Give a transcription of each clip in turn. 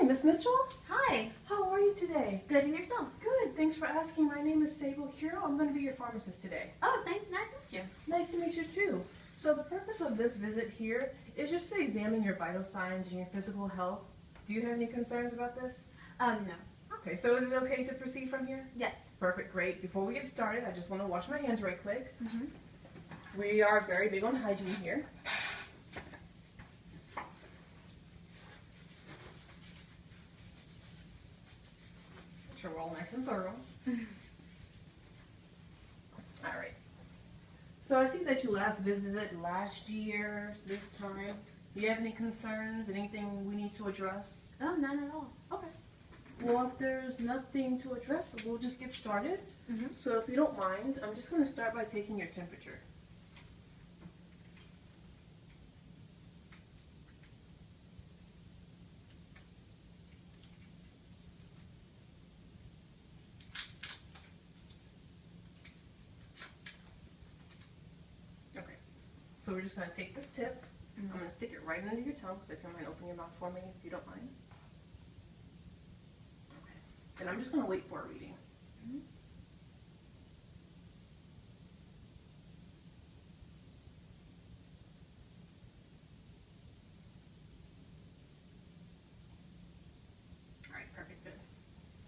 Miss Mitchell. Hi. How are you today? Good, and yourself? Good. Thanks for asking. My name is Sable Cureaux. I'm going to be your pharmacist today. Oh, thanks. Nice to meet you. Nice to meet you too. So the purpose of this visit here is just to examine your vital signs and your physical health. Do you have any concerns about this? No. Okay, so is it okay to proceed from here? Yes. Perfect, great. Before we get started, I just want to wash my hands right quick. Mm-hmm. We are very big on hygiene here. Make sure we're all nice and thorough. All right. So I see that you last visited last year, this time. Do you have any concerns, anything we need to address? Oh, none at all. Okay. Well, if there's nothing to address, we'll just get started. Mm-hmm. So if you don't mind, I'm just going to start by taking your temperature. Okay. So we're just going to take this tip. Mm-hmm. I'm going to stick it right under your tongue, so if you mind, open your mouth for me if you don't mind. Okay. And I'm just going to wait for a reading. Mm-hmm. All right, perfect, good.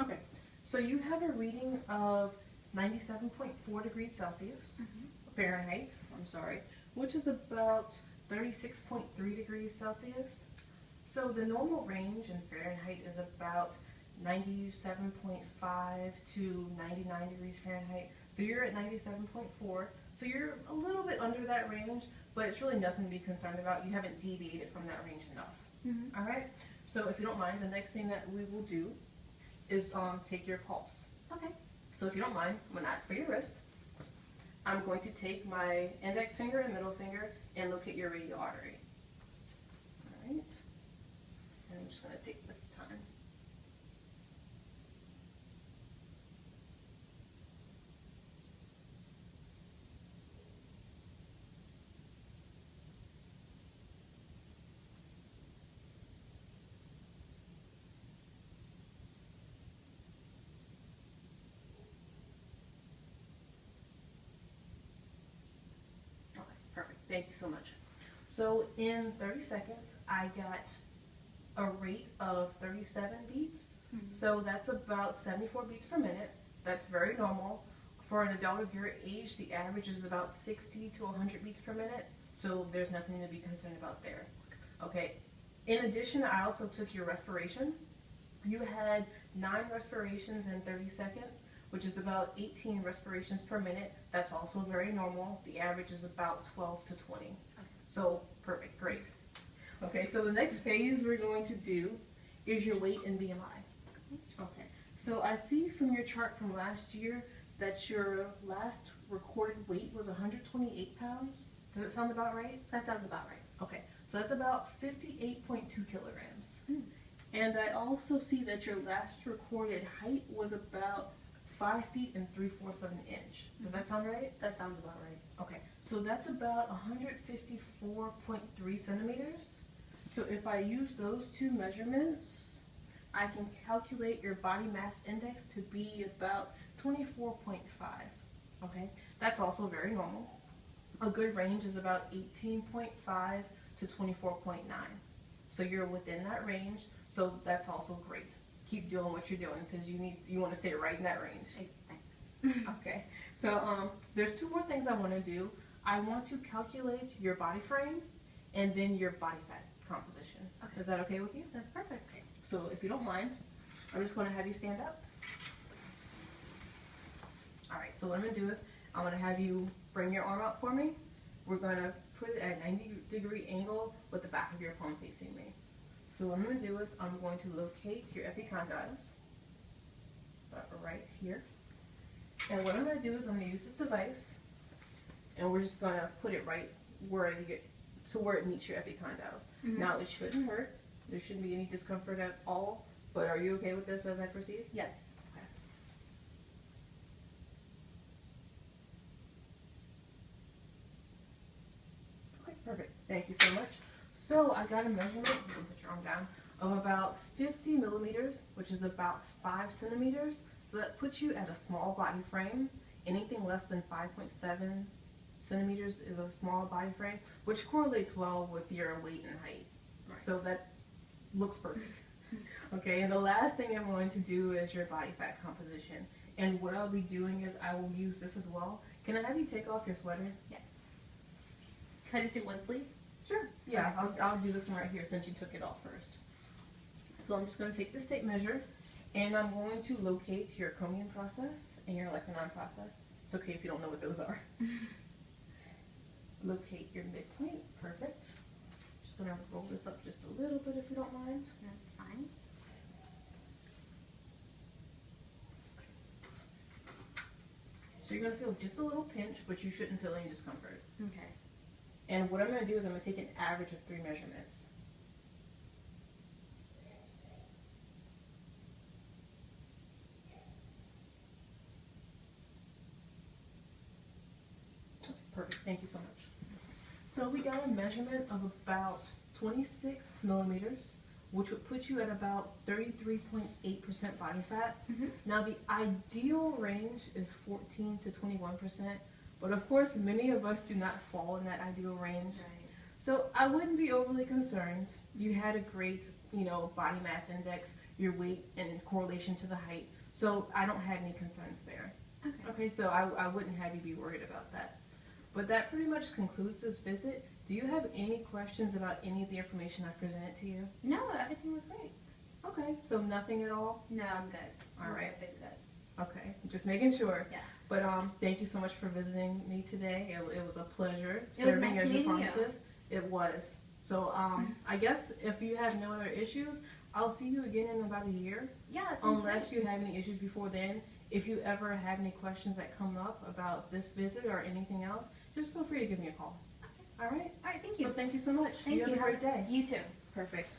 Okay, so you have a reading of 97.4 degrees Celsius, Fahrenheit, I'm sorry, which is about 36.3 degrees Celsius. So the normal range in Fahrenheit is about 97.5 to 99 degrees Fahrenheit. So you're at 97.4, so you're a little bit under that range, but it's really nothing to be concerned about. You haven't deviated from that range enough. Mm-hmm. All right, so if you don't mind, the next thing that we will do is take your pulse. Okay. So if you don't mind, I'm going to ask for your wrist. I'm going to take my index finger and middle finger and locate your radial artery. All right. And I'm just going to take this time. Perfect. Thank you so much. So in 30 seconds, I got a rate of 37 beats. Mm-hmm. So that's about 74 beats per minute. That's very normal. For an adult of your age, the average is about 60 to 100 beats per minute. So there's nothing to be concerned about there. Okay. In addition, I also took your respiration. You had 9 respirations in 30 seconds, which is about 18 respirations per minute. That's also very normal. The average is about 12 to 20. Okay. So perfect, great. Okay, so the next phase we're going to do is your weight and BMI. Okay, so I see from your chart from last year that your last recorded weight was 128 pounds. Does that sound about right? That sounds about right. Okay, so that's about 58.2 kilograms. Mm. And I also see that your last recorded height was about 5 feet and 3/4 of an inch. Does that sound right? That sounds about right. Okay, so that's about 154.3 centimeters. So if I use those two measurements, I can calculate your body mass index to be about 24.5. Okay, that's also very normal. A good range is about 18.5 to 24.9. So you're within that range, so that's also great. Keep doing what you're doing because you want to stay right in that range. Thanks. Okay, so there's 2 more things I want to do. I want to calculate your body frame and then your body fat composition. Okay. Is that okay with you? That's perfect. So if you don't mind, I'm just going to have you stand up. All right, so what I'm going to do is I'm going to have you bring your arm out for me. We're going to put it at a 90-degree angle with the back of your palm facing me. So what I'm going to do is I'm going to locate your epicondyles right here. And what I'm going to do is I'm going to use this device, and we're just going to put it right where you get to where it meets your epicondyles. Mm-hmm. Now it shouldn't hurt. There shouldn't be any discomfort at all. But are you okay with this as I proceed? Yes. Okay. Okay, perfect. Thank you so much. So I got a measurement. You can put your arm down. of about 50 millimeters, which is about 5 centimeters. So that puts you at a small body frame. Anything less than 5.7 centimeters is a small body frame, which correlates well with your weight and height. Right. So that looks perfect. Okay, and the last thing I'm going to do is your body fat composition. And what I'll be doing is I will use this as well. Can I have you take off your sweater? Yeah. Can I just do one sleeve? Sure. Yeah, Okay. I'll do this one right here since you took it off first. So I'm just going to take this tape measure, and I'm going to locate your chromium process and your electronon process. It's okay if you don't know what those are. Locate your midpoint. Perfect. Just going to roll this up just a little bit if you don't mind. That's fine. So you're going to feel just a little pinch, but you shouldn't feel any discomfort. Okay. And what I'm going to do is I'm going to take an average of 3 measurements. Perfect, thank you so much. So we got a measurement of about 26 millimeters, which would put you at about 33.8% body fat. Now the ideal range is 14 to 21%, but of course many of us do not fall in that ideal range. Right. So I wouldn't be overly concerned. You had a great, body mass index, your weight in correlation to the height. So I don't have any concerns there. Okay. Okay, so I wouldn't have you be worried about that. But that pretty much concludes this visit. Do you have any questions about any of the information I presented to you? No, everything was great. Okay, so nothing at all? No, I'm good. All right. I've been good. Okay, just making sure. Yeah. But thank you so much for visiting me today. It was a pleasure It was serving nice as your meeting you. pharmacist. It was. So I guess if you have no other issues, I'll see you again in about a year. Yeah, that sounds Unless great. you have any issues before then. If you ever have any questions that come up about this visit or anything else, just feel free to give me a call. Okay. All right? All right, thank you. So thank you so much. Thank you. Have a great day. You too. Perfect.